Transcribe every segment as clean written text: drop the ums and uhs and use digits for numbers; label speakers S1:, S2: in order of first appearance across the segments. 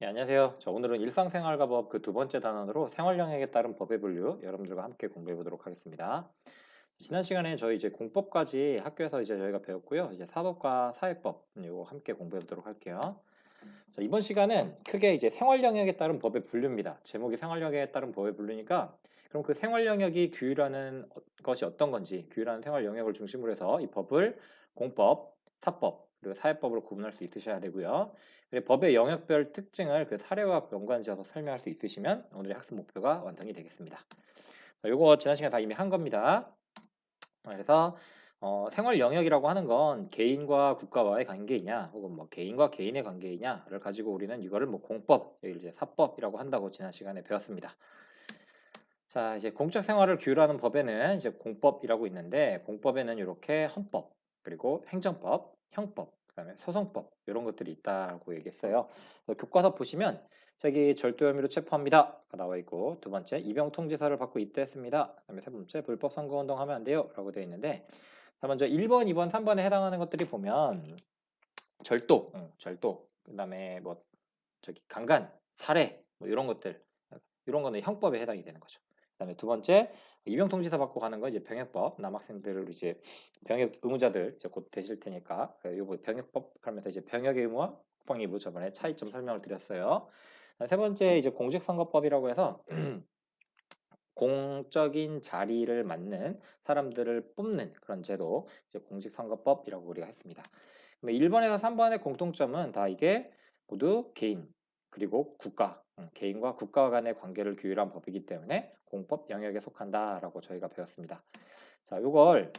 S1: 네, 안녕하세요. 오늘은 일상생활과법 그 두 번째 단원으로 생활영역에 따른 법의 분류 여러분들과 함께 공부해 보도록 하겠습니다. 지난 시간에 저희 이제 공법까지 학교에서 이제 저희가 배웠고요. 이제 사법과 사회법 이거 함께 공부해 보도록 할게요. 자, 이번 시간은 크게 이제 생활영역에 따른 법의 분류입니다. 제목이 생활영역에 따른 법의 분류니까 그럼 그 생활영역이 규율하는 것이 어떤 건지 규율하는 생활영역을 중심으로 해서 이 법을 공법, 사법, 그리고 사회법으로 구분할 수 있으셔야 되고요. 그리고 법의 영역별 특징을 그 사례와 연관지어서 설명할 수 있으시면 오늘의 학습 목표가 완성이 되겠습니다. 자, 요거 지난 시간에 다 이미 한 겁니다. 그래서 생활 영역이라고 하는 건 개인과 국가와의 관계이냐 혹은 뭐 개인과 개인의 관계이냐를 가지고 우리는 이거를 뭐 공법, 여기 이제 사법이라고 한다고 지난 시간에 배웠습니다. 자, 이제 공적 생활을 규율하는 법에는 이제 공법이라고 있는데 공법에는 이렇게 헌법, 그리고 행정법, 형법, 그다음에 소송법 이런 것들이 있다고 얘기했어요. 교과서 보시면 저기 절도 혐의로 체포합니다. 나와 있고 두 번째 입영 통지서를 받고 입대했습니다. 그다음에 세 번째 불법 선거운동 하면 안 돼요라고 되어 있는데 자, 먼저 1번, 2번, 3번에 해당하는 것들이 보면 절도, 절도, 그다음에 뭐 저기 강간, 살해 뭐 이런 것들 이런 거는 형법에 해당이 되는 거죠. 그다음에 두 번째 입영통지서 받고 가는 건 이제 병역법 남학생들을 이제 병역 의무자들 이제 곧 되실 테니까 요거 병역법 하면서 이제 병역의 의무와 국방의 의무 저번에 차이점 설명을 드렸어요. 세 번째 이제 공직선거법이라고 해서 공적인 자리를 맡는 사람들을 뽑는 그런 제도 이제 공직선거법이라고 우리가 했습니다. 1번에서 3번의 공통점은 다 이게 모두 개인 그리고 국가, 개인과 국가 간의 관계를 규율한 법이기 때문에 공법 영역에 속한다라고 저희가 배웠습니다. 자, 이걸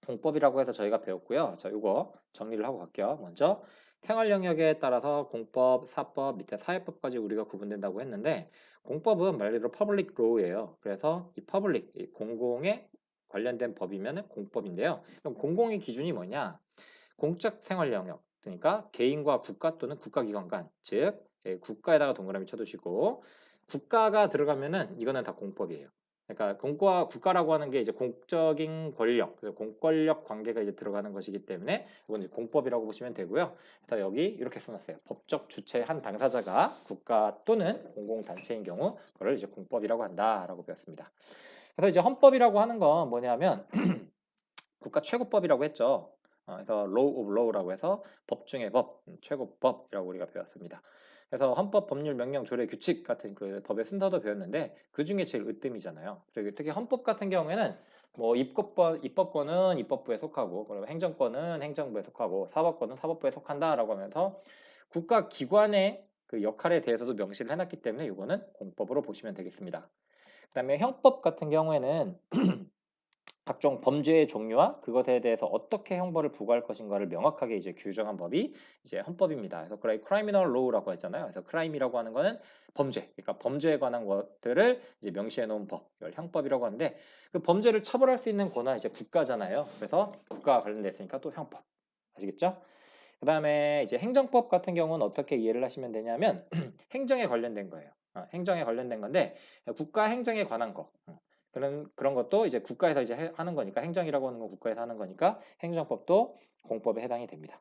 S1: 공법이라고 해서 저희가 배웠고요. 자, 이거 정리를 하고 갈게요. 먼저 생활 영역에 따라서 공법, 사법, 밑에 사회법까지 우리가 구분된다고 했는데 공법은 말 그대로 퍼블릭 로우예요. 그래서 이 퍼블릭, 이 공공에 관련된 법이면 공법인데요. 그럼 공공의 기준이 뭐냐? 공적 생활 영역, 그러니까 개인과 국가 또는 국가기관 간, 즉 국가에다가 동그라미 쳐두시고 국가가 들어가면은 이거는 다 공법이에요. 그러니까 공과 국가라고 하는 게 이제 공적인 권력, 공권력 관계가 이제 들어가는 것이기 때문에 이건 이제 공법이라고 보시면 되고요. 그래서 여기 이렇게 써놨어요. 법적 주체 한 당사자가 국가 또는 공공단체인 경우 그걸 이제 공법이라고 한다라고 배웠습니다. 그래서 이제 헌법이라고 하는 건 뭐냐면 국가 최고법이라고 했죠. 그래서 law of law라고 해서 법 중의 법, 최고법이라고 우리가 배웠습니다. 그래서 헌법, 법률, 명령, 조례, 규칙 같은 그 법의 순서도 배웠는데 그 중에 제일 으뜸이잖아요. 그리고 특히 헌법 같은 경우에는 뭐 입법권은 입법부에 속하고, 그리고 행정권은 행정부에 속하고, 사법권은 사법부에 속한다라고 하면서 국가 기관의 그 역할에 대해서도 명시를 해놨기 때문에 이거는 공법으로 보시면 되겠습니다. 그다음에 형법 같은 경우에는 각종 범죄의 종류와 그것에 대해서 어떻게 형벌을 부과할 것인가를 명확하게 이제 규정한 법이 이제 헌법입니다. 그래서 크라이미널 로우라고 했잖아요. 그래서 크라임이라고 하는 거는 범죄, 그러니까 범죄에 관한 것들을 이제 명시해 놓은 법, 이걸 형법이라고 하는데 그 범죄를 처벌할 수 있는 권한 이제 국가잖아요. 그래서 국가와 관련됐으니까 또 형법. 아시겠죠? 그다음에 이제 행정법 같은 경우는 어떻게 이해를 하시면 되냐면 행정에 관련된 거예요. 행정에 관련된 건데 국가 행정에 관한 거. 그런 것도 이제 국가에서 이제 하는 거니까 행정이라고 하는 건 국가에서 하는 거니까 행정법도 공법에 해당이 됩니다.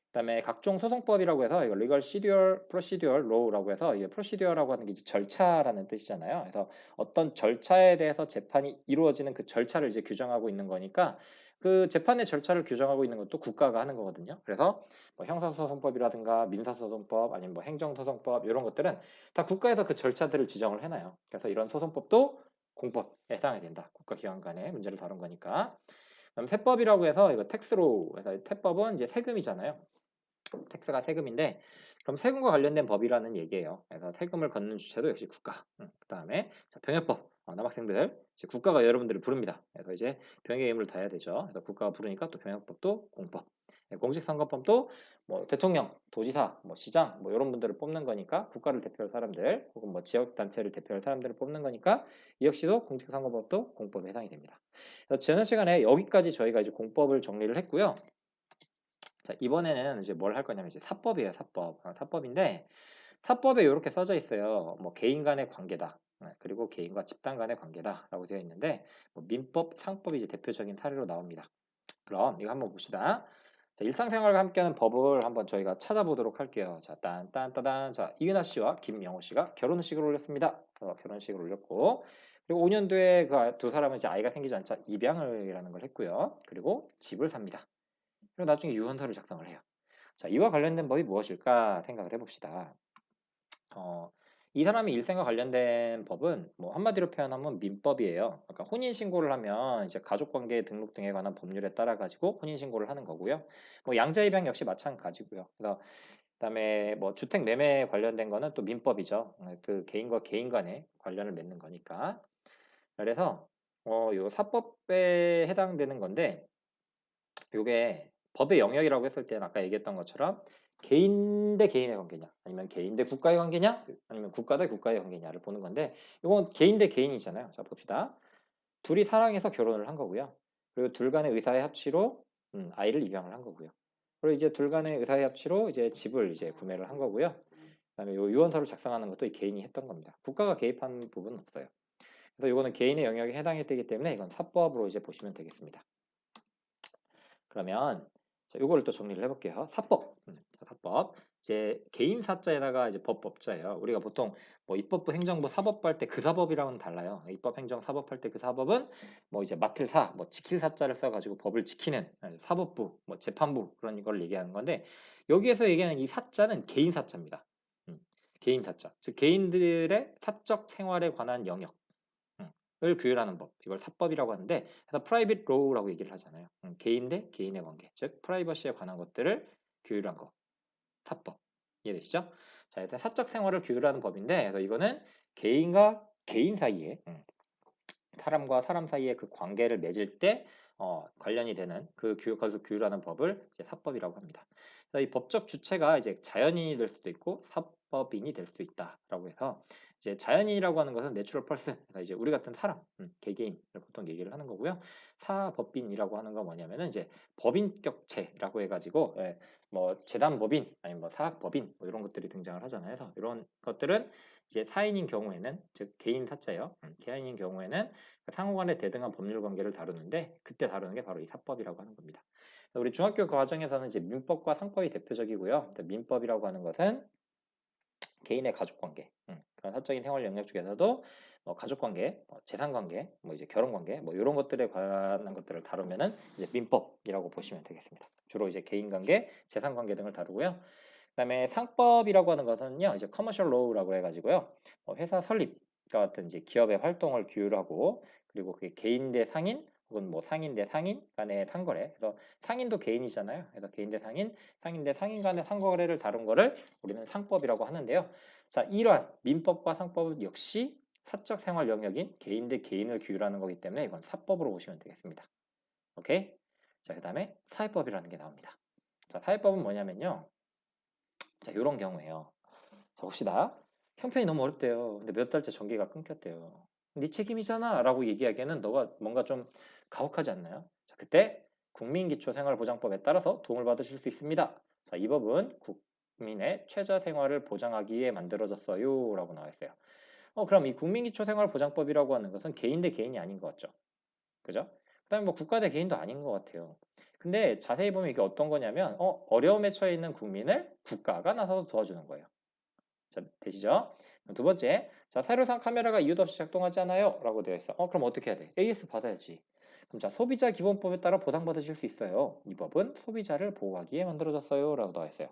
S1: 그다음에 각종 소송법이라고 해서 이거 legal procedure law라고 해서 이게 procedure라고 하는 게 이제 절차라는 뜻이잖아요. 그래서 어떤 절차에 대해서 재판이 이루어지는 그 절차를 이제 규정하고 있는 거니까 그 재판의 절차를 규정하고 있는 것도 국가가 하는 거거든요. 그래서 뭐 형사소송법이라든가 민사소송법 아니면 뭐 행정소송법 이런 것들은 다 국가에서 그 절차들을 지정을 해놔요. 그래서 이런 소송법도 공법에 해당이 된다. 국가기관 간의 문제를 다룬 거니까. 그다음 세법이라고 해서 이거 텍스로 해서 태법은 이제 세금이잖아요. 텍스가 세금인데 그럼 세금과 관련된 법이라는 얘기예요. 그래서 세금을 걷는 주체도 역시 국가. 그다음에 병역법. 남학생들 이제 국가가 여러분들을 부릅니다. 그래서 이제 병역의 의무를 다해야 되죠. 그래서 국가가 부르니까 또 병역법도 공법. 공직선거법도 뭐 대통령, 도지사, 뭐 시장 뭐 이런 분들을 뽑는 거니까 국가를 대표할 사람들 혹은 뭐 지역 단체를 대표할 사람들을 뽑는 거니까 이 역시도 공직선거법도 공법에 해당이 됩니다. 그래서 지난 시간에 여기까지 저희가 이제 공법을 정리를 했고요. 자, 이번에는 이제 뭘 할 거냐면 이제 사법이에요, 사법. 사법인데 사법에 이렇게 써져 있어요. 뭐 개인 간의 관계다. 그리고 개인과 집단 간의 관계다라고 되어 있는데 뭐 민법, 상법이 이제 대표적인 사례로 나옵니다. 그럼 이거 한번 봅시다. 자, 일상생활과 함께하는 법을 한번 저희가 찾아보도록 할게요. 자, 딴딴따단. 자, 이은하 씨와 김영호 씨가 결혼식을 올렸습니다. 결혼식을 올렸고, 그리고 5년 뒤에 그 두 사람은 이제 아이가 생기지 않자 입양을이라는 걸 했고요. 그리고 집을 삽니다. 그리고 나중에 유언서를 작성을 해요. 자, 이와 관련된 법이 무엇일까 생각을 해봅시다. 이 사람의 일생과 관련된 법은 뭐 한마디로 표현하면 민법이에요. 그러니까 혼인 신고를 하면 이제 가족관계 등록 등에 관한 법률에 따라 가지고 혼인 신고를 하는 거고요. 뭐 양자 입양 역시 마찬가지고요. 그래서 그다음에 뭐 주택 매매에 관련된 거는 또 민법이죠. 그 개인과 개인 간의 관련을 맺는 거니까. 그래서 요 사법에 해당되는 건데 요게 법의 영역이라고 했을 때는 아까 얘기했던 것처럼 개인 대 개인의 관계냐 아니면 개인 대 국가의 관계냐 아니면 국가 대 국가의 관계냐를 보는 건데 이건 개인 대 개인이잖아요. 자 봅시다. 둘이 사랑해서 결혼을 한 거고요. 그리고 둘 간의 의사의 합치로 아이를 입양을 한 거고요. 그리고 이제 둘 간의 의사의 합치로 이제 집을 이제 구매를 한 거고요. 그다음에 요 유언서를 작성하는 것도 이 개인이 했던 겁니다. 국가가 개입한 부분은 없어요. 그래서 이거는 개인의 영역에 해당이 되기 때문에 이건 사법으로 이제 보시면 되겠습니다. 그러면 자, 요거를 또 정리를 해볼게요. 사법. 자, 사법. 이제 개인 사자에다가 이제 법자예요. 우리가 보통 뭐 입법부, 행정부, 사법부 할 때 그 사법이랑은 달라요. 입법, 행정, 사법 할 때 그 사법은 뭐 이제 맡을 사, 뭐 지킬 사자를 써가지고 법을 지키는 사법부, 뭐 재판부 그런 걸 얘기하는 건데 여기에서 얘기하는 이 사자는 개인 사자입니다. 개인 사자. 즉 개인들의 사적 생활에 관한 영역. 을 규율하는 법, 이걸 사법이라고 하는데 그래서 private law라고 얘기를 하잖아요. 개인 대 개인의 관계, 즉 프라이버시에 관한 것들을 규율한 거, 사법. 이해되시죠? 자, 일단 사적 생활을 규율하는 법인데 그래서 이거는 개인과 개인 사이에 사람과 사람 사이의 그 관계를 맺을 때 관련이 되는 그것을 규율하는 법을 이제 사법이라고 합니다. 그래서 이 법적 주체가 이제 자연인이 될 수도 있고 사법인이 될 수도 있다라고 해서 이제 자연인이라고 하는 것은 내추럴 펄슨, 그래서 이제 우리 같은 사람, 개개인을 보통 얘기를 하는 거고요. 사법인이라고 하는 건 뭐냐면은 이제 법인격체라고 해가지고 뭐 재단법인 아니면 뭐 사학법인 뭐 이런 것들이 등장을 하잖아요. 그래서 이런 것들은 이제 사인인 경우에는 즉 개인 사자예요. 개인인 경우에는 상호간의 대등한 법률 관계를 다루는데 그때 다루는 게 바로 이 사법이라고 하는 겁니다. 우리 중학교 과정에서는 이제 민법과 상법이 대표적이고요. 민법이라고 하는 것은 개인의 가족관계, 그런 사적인 생활 영역 중에서도 뭐 가족관계, 뭐 재산관계, 뭐 이제 결혼관계, 뭐 이런 것들에 관한 것들을 다루면은 이제 민법이라고 보시면 되겠습니다. 주로 이제 개인관계, 재산관계 등을 다루고요. 그다음에 상법이라고 하는 것은요, 이제 커머셜 로우라고 해가지고요, 회사 설립 같은 이제 기업의 활동을 규율하고 그리고 그게 개인 대 상인 혹은 뭐 상인 대 상인 간의 상거래, 그래서 상인도 개인이잖아요. 그래서 개인 대 상인, 상인 대 상인 간의 상거래를 다룬 거를 우리는 상법이라고 하는데요. 자, 이러한 민법과 상법은 역시 사적 생활 영역인 개인 대 개인을 규율하는 거기 때문에 이건 사법으로 보시면 되겠습니다. 오케이? 자, 그다음에 사회법이라는 게 나옵니다. 자, 사회법은 뭐냐면요. 자, 이런 경우에요. 자, 봅시다. 형편이 너무 어렵대요. 근데 몇 달째 전기가 끊겼대요. 네 책임이잖아 라고 얘기하기에는 너가 뭔가 좀 가혹하지 않나요? 자, 그때 국민기초생활보장법에 따라서 도움을 받으실 수 있습니다. 자, 이 법은 국민의 최저 생활을 보장하기 위해 만들어졌어요 라고 나와 있어요. 그럼 이 국민기초생활보장법이라고 하는 것은 개인 대 개인이 아닌 것 같죠? 그죠? 그 다음에 뭐 국가 대 개인도 아닌 것 같아요. 근데 자세히 보면 이게 어떤 거냐면 어려움에 처해 있는 국민을 국가가 나서서 도와주는 거예요. 자, 되시죠? 두 번째, 자, 사료상 카메라가 이유도 없이 작동하지 않아요 라고 되어 있어. 그럼 어떻게 해야 돼? AS 받아야지. 그럼 자, 소비자 기본법에 따라 보상받으실 수 있어요. 이 법은 소비자를 보호하기에 만들어졌어요 라고 나와 있어요.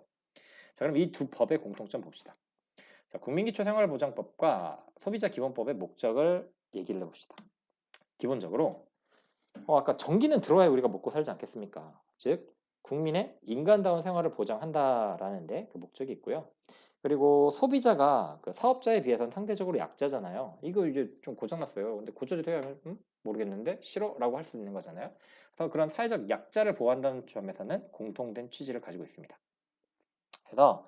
S1: 자, 그럼 이 두 법의 공통점 봅시다. 자, 국민기초생활보장법과 소비자 기본법의 목적을 얘기를 해봅시다. 기본적으로 아까 전기는 들어와야 우리가 먹고 살지 않겠습니까? 즉 국민의 인간다운 생활을 보장한다라는데 그 목적이 있고요. 그리고 소비자가 그 사업자에 비해서는 상대적으로 약자잖아요. 이거 이제 좀 고장났어요. 근데 고쳐줘야 하면 모르겠는데 싫어라고 할 수 있는 거잖아요. 그래서 그런 사회적 약자를 보호한다는 점에서는 공통된 취지를 가지고 있습니다. 그래서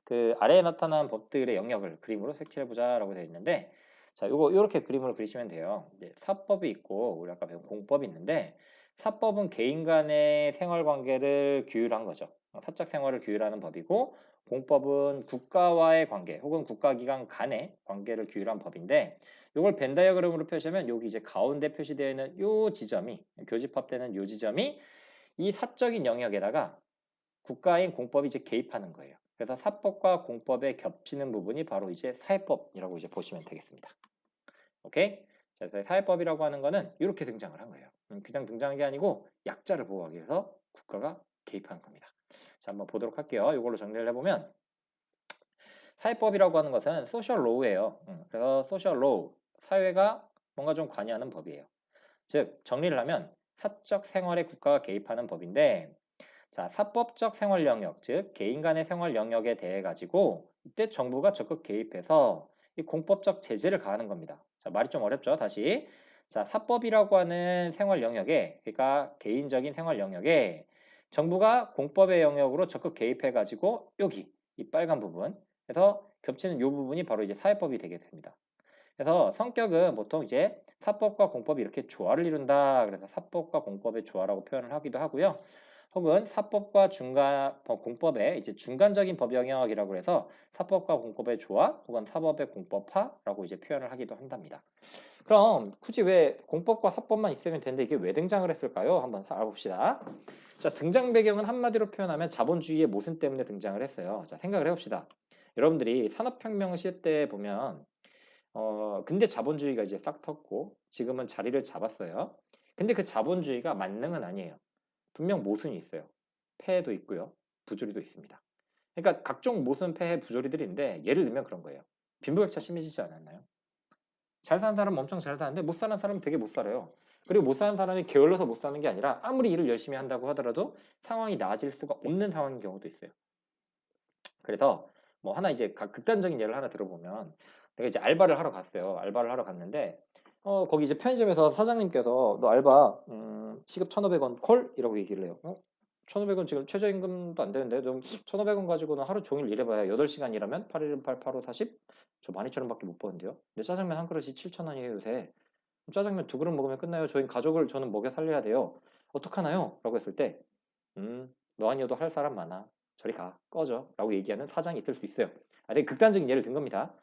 S1: 그 아래에 나타난 법들의 영역을 그림으로 색칠해 보자라고 되어 있는데 자, 요거 이렇게 그림을 그리시면 돼요. 이제 사법이 있고 우리 아까 배운 공법이 있는데 사법은 개인 간의 생활 관계를 규율한 거죠. 사적 생활을 규율하는 법이고 공법은 국가와의 관계 혹은 국가기관 간의 관계를 규율한 법인데 이걸 벤 다이어그램으로 표시하면 여기 이제 가운데 표시되어 있는 요 지점이 교집합되는 요 지점이 이 사적인 영역에다가 국가인 공법이 이제 개입하는 거예요. 그래서 사법과 공법에 겹치는 부분이 바로 이제 사회법이라고 이제 보시면 되겠습니다. 오케이? 자, 그래서 사회법이라고 하는 거는 이렇게 등장을 한 거예요. 그냥 등장한 게 아니고 약자를 보호하기 위해서 국가가 개입하는 겁니다. 자, 한번 보도록 할게요. 이걸로 정리를 해보면 사회법이라고 하는 것은 소셜 로우예요. 그래서 소셜 로우, 사회가 뭔가 좀 관여하는 법이에요. 즉 정리를 하면 사적 생활에 국가가 개입하는 법인데, 자, 사법적 생활 영역, 즉 개인 간의 생활 영역에 대해 가지고 이때 정부가 적극 개입해서 이 공법적 제재를 가하는 겁니다. 자, 말이 좀 어렵죠? 다시. 자, 사법이라고 하는 생활 영역에, 그러니까 개인적인 생활 영역에 정부가 공법의 영역으로 적극 개입해 가지고 여기 이 빨간 부분, 그래서 겹치는 이 부분이 바로 이제 사회법이 되겠습니다. 그래서 성격은 보통 이제 사법과 공법이 이렇게 조화를 이룬다. 그래서 사법과 공법의 조화라고 표현을 하기도 하고요. 혹은 사법과 공법의 이제 중간적인 법 영역이라고 해서 사법과 공법의 조화 혹은 사법의 공법화라고 이제 표현을 하기도 한답니다. 그럼 굳이 왜 공법과 사법만 있으면 되는데 이게 왜 등장을 했을까요? 한번 알아봅시다. 자, 등장 배경은 한마디로 표현하면 자본주의의 모순 때문에 등장을 했어요. 자, 생각을 해봅시다. 여러분들이 산업혁명 시대 보면 근데 자본주의가 이제 싹 텄고 지금은 자리를 잡았어요. 근데 그 자본주의가 만능은 아니에요. 분명 모순이 있어요. 폐해도 있고요. 부조리도 있습니다. 그러니까 각종 모순, 폐해, 부조리들인데 예를 들면 그런 거예요. 빈부격차 심해지지 않았나요? 잘 사는 사람은 엄청 잘 사는데 못 사는 사람은 되게 못 살아요. 그리고 못 사는 사람이 게을러서 못 사는 게 아니라 아무리 일을 열심히 한다고 하더라도 상황이 나아질 수가 없는 상황인 경우도 있어요. 그래서 뭐 하나 이제 극단적인 예를 하나 들어보면 내가 이제 알바를 하러 갔어요. 알바를 하러 갔는데 거기 이제 편의점에서 사장님께서 너 알바 시급 1,500원 콜? 이라고 얘기를 해요. 1,500원 지금 최저임금도 안 되는데 좀 1,500원 가지고는 하루 종일 일해봐야 8시간 일하면 8일 8, 8, 5, 40? 저 12,000원밖에 못 버는데요. 근데 짜장면 한 그릇이 7,000원이에요 요새. 짜장면 2그릇 먹으면 끝나요. 저희 가족을 저는 먹여 살려야 돼요. 어떡하나요? 라고 했을 때 너 아니어도 할 사람 많아. 저리 가, 꺼져. 라고 얘기하는 사장이 있을 수 있어요. 되게 극단적인 예를 든 겁니다.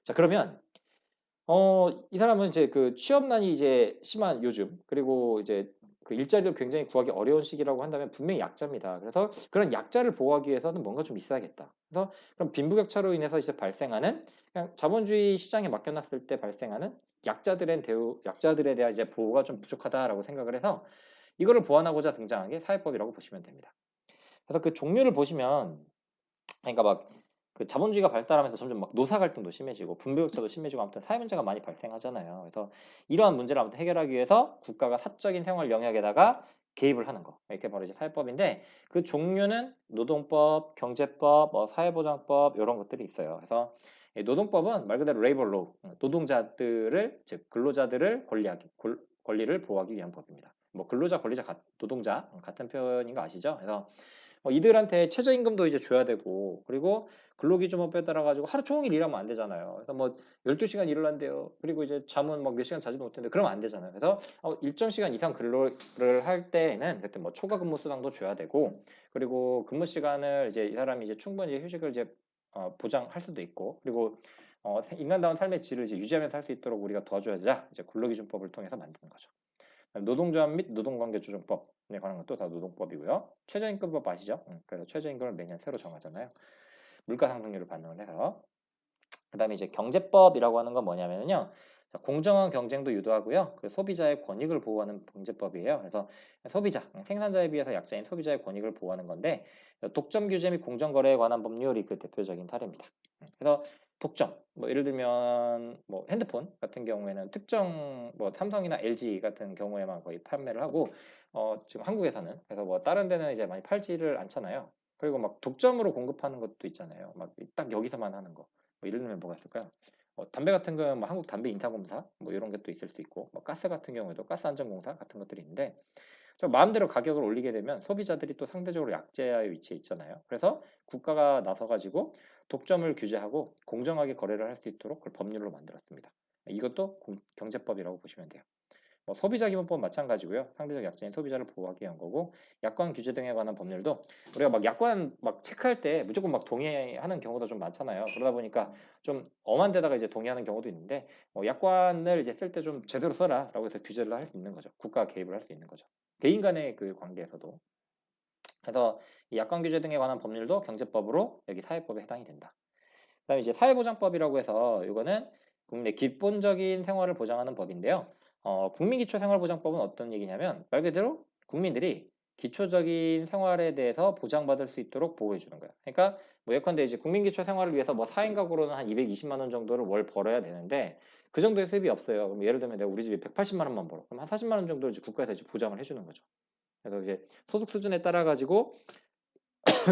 S1: 자, 그러면, 이 사람은 이제 그 취업난이 이제 심한 요즘, 그리고 이제 그 일자리를 굉장히 구하기 어려운 시기라고 한다면 분명히 약자입니다. 그래서 그런 약자를 보호하기 위해서는 뭔가 좀 있어야겠다. 그래서 그럼 빈부격차로 인해서 이제 발생하는 그냥 자본주의 시장에 맡겨놨을 때 발생하는 약자들에 대한 이제 보호가 좀 부족하다라고 생각을 해서 이거를 보완하고자 등장한 게 사회법이라고 보시면 됩니다. 그래서 그 종류를 보시면 그러니까 막 그 자본주의가 발달하면서 점점 막 노사 갈등도 심해지고 분배격차도 심해지고 아무튼 사회 문제가 많이 발생하잖아요. 그래서 이러한 문제를 아무튼 해결하기 위해서 국가가 사적인 생활 영역에다가 개입을 하는 거. 이렇게 바로 이제 사회법인데 그 종류는 노동법, 경제법, 뭐 사회보장법 이런 것들이 있어요. 그래서 노동법은 말 그대로 레이버 로우, 노동자들을 즉 근로자들을 권리를 보호하기 위한 법입니다. 뭐 근로자, 권리자, 노동자 같은 표현인 거 아시죠? 그래서 이들한테 최저임금도 이제 줘야 되고 그리고 근로기준법에 따라 가지고 하루 종일 일하면 안 되잖아요. 그래서 뭐 12시간 일을 한대요. 그리고 이제 잠은 막 몇 시간 자지도 못했는데 그러면 안 되잖아요. 그래서 일정 시간 이상 근로를 할 때에는 그때 뭐 초과 근무 수당도 줘야 되고 그리고 근무 시간을 이제 이 사람이 이제 충분히 휴식을 이제 보장할 수도 있고 그리고 인간다운 삶의 질을 이제 유지하면서 할 수 있도록 우리가 도와줘야자 이제 근로기준법을 통해서 만드는 거죠. 노동조합 및 노동관계조정법에 관한 것도 다 노동법이고요. 최저임금법 아시죠? 그래서 최저임금을 매년 새로 정하잖아요. 물가상승률을 반영을 해서. 그 다음에 이제 경제법이라고 하는 건 뭐냐면요. 공정한 경쟁도 유도하고요. 그 소비자의 권익을 보호하는 경제법이에요. 그래서 소비자, 생산자에 비해서 약자인 소비자의 권익을 보호하는 건데 독점 규제 및 공정거래에 관한 법률이 그 대표적인 사례입니다. 그래서 독점, 뭐 예를 들면 뭐 핸드폰 같은 경우에는 특정 뭐 삼성이나 LG 같은 경우에만 거의 판매를 하고 지금 한국에서는 그래서 뭐 다른 데는 이제 많이 팔지를 않잖아요. 그리고 막 독점으로 공급하는 것도 있잖아요. 막 딱 여기서만 하는 거. 뭐 예를 들면 뭐가 있을까요? 담배 같은 경우는 뭐 한국 담배 인사공사 뭐 이런 것도 있을 수 있고 뭐 가스 같은 경우에도 가스안전공사 같은 것들이 있는데 저 마음대로 가격을 올리게 되면 소비자들이 또 상대적으로 약자의 위치에 있잖아요. 그래서 국가가 나서 가지고 독점을 규제하고 공정하게 거래를 할 수 있도록 그걸 법률로 만들었습니다. 이것도 경제법이라고 보시면 돼요. 소비자기본법 마찬가지고요. 상대적 약자인 소비자를 보호하기 위한 거고 약관 규제 등에 관한 법률도 우리가 막 약관 막 체크할 때 무조건 막 동의하는 경우도 좀 많잖아요. 그러다 보니까 좀 엄한 데다가 이제 동의하는 경우도 있는데 약관을 이제 쓸 때 좀 제대로 써라라고 해서 규제를 할 수 있는 거죠. 국가 개입을 할 수 있는 거죠. 개인 간의 그 관계에서도. 그래서 이 약관 규제 등에 관한 법률도 경제법으로 여기 사회법에 해당이 된다. 그다음에 이제 사회보장법이라고 해서 이거는 국민의 기본적인 생활을 보장하는 법인데요. 국민기초생활보장법은 어떤 얘기냐면 말 그대로 국민들이 기초적인 생활에 대해서 보장받을 수 있도록 보호해 주는 거예요. 그러니까 뭐 예컨대 이제 국민기초생활을 위해서 뭐 4인 가구로는 한 220만 원 정도를 월 벌어야 되는데 그 정도의 수입이 없어요. 그럼 예를 들면 내가 우리 집에 180만 원만 벌어. 그럼 한 40만 원 정도 이제 국가에서 이제 보장을 해주는 거죠. 그래서 이제 소득 수준에 따라 가지고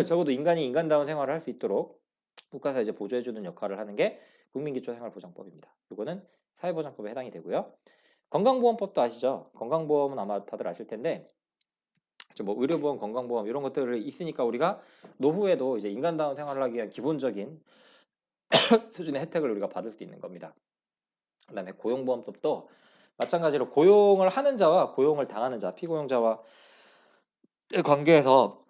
S1: 적어도 인간이 인간다운 생활을 할 수 있도록 국가에서 이제 보조해주는 역할을 하는 게 국민기초생활보장법입니다. 이거는 사회보장법에 해당이 되고요. 건강보험법도 아시죠? 건강보험은 아마 다들 아실 텐데 뭐 의료보험, 건강보험 이런 것들이 있으니까 우리가 노후에도 이제 인간다운 생활을 하기 위한 기본적인 수준의 혜택을 우리가 받을 수 있는 겁니다. 그다음에 고용보험법도 마찬가지로 고용을 하는 자와 고용을 당하는 자, 피고용자와의 관계에서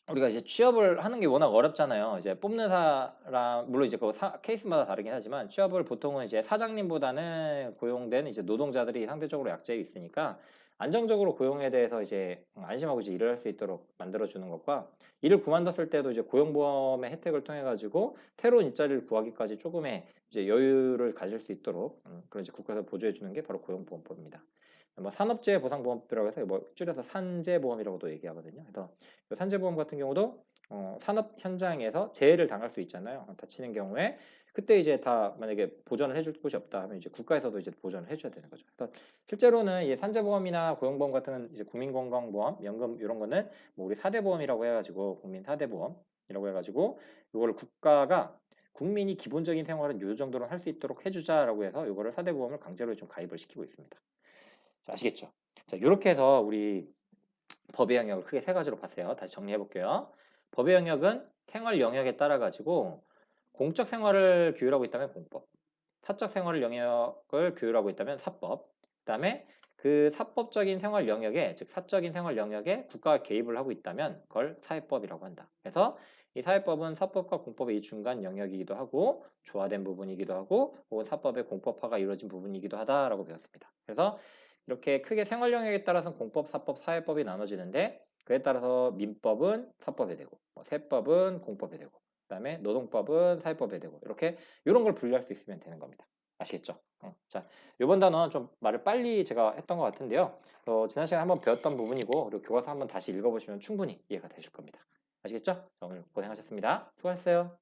S1: 우리가 이제 취업을 하는 게 워낙 어렵잖아요. 이제 뽑는 사람 물론 이제 그 케이스마다 다르긴 하지만 취업을 보통은 이제 사장님보다는 고용된 이제 노동자들이 상대적으로 약자에 있으니까 안정적으로 고용에 대해서 이제 안심하고 이제 일을 할 수 있도록 만들어 주는 것과 일을 그만뒀을 때도 이제 고용보험의 혜택을 통해 가지고 새로운 일자리를 구하기까지 조금의 이제 여유를 가질 수 있도록 그런 이제 국가에서 보조해 주는 게 바로 고용보험법입니다. 뭐 산업재해 보상보험이라고 해서 뭐 줄여서 산재보험이라고도 얘기하거든요. 그래서 산재보험 같은 경우도 산업 현장에서 재해를 당할 수 있잖아요. 다치는 경우에 그때 이제 다 만약에 보전을 해줄 곳이 없다 하면 이제 국가에서도 이제 보전을 해줘야 되는 거죠. 그래서 실제로는 이 산재보험이나 고용보험 같은 이제 국민건강보험, 연금 이런 거는 뭐 우리 4대 보험이라고 해가지고 국민 4대 보험이라고 해가지고 이거를 국가가 국민이 기본적인 생활은 요 정도는 할 수 있도록 해주자라고 해서 이거를 4대 보험을 강제로 좀 가입을 시키고 있습니다. 자, 아시겠죠? 자, 이렇게 해서 우리 법의 영역을 크게 세 가지로 봤어요. 다시 정리해 볼게요. 법의 영역은 생활 영역에 따라 가지고 공적 생활을 규율하고 있다면 공법, 사적 생활 영역을 규율하고 있다면 사법, 그다음에 그 사법적인 생활 영역에 즉 사적인 생활 영역에 국가가 개입을 하고 있다면 그걸 사회법이라고 한다. 그래서 이 사회법은 사법과 공법의 이 중간 영역이기도 하고 조화된 부분이기도 하고 혹은 사법의 공법화가 이루어진 부분이기도 하다라고 배웠습니다. 그래서 이렇게 크게 생활 영역에 따라서 공법, 사법, 사회법이 나눠지는데 그에 따라서 민법은 사법에 되고 뭐 세법은 공법에 되고 그다음에 노동법은 사회법에 되고 이렇게 이런 걸 분류할 수 있으면 되는 겁니다. 아시겠죠? 자, 이번 단어는 좀 말을 빨리 제가 했던 것 같은데요. 지난 시간에 한번 배웠던 부분이고 그리고 교과서 한번 다시 읽어보시면 충분히 이해가 되실 겁니다. 아시겠죠? 자, 오늘 고생하셨습니다. 수고하셨어요.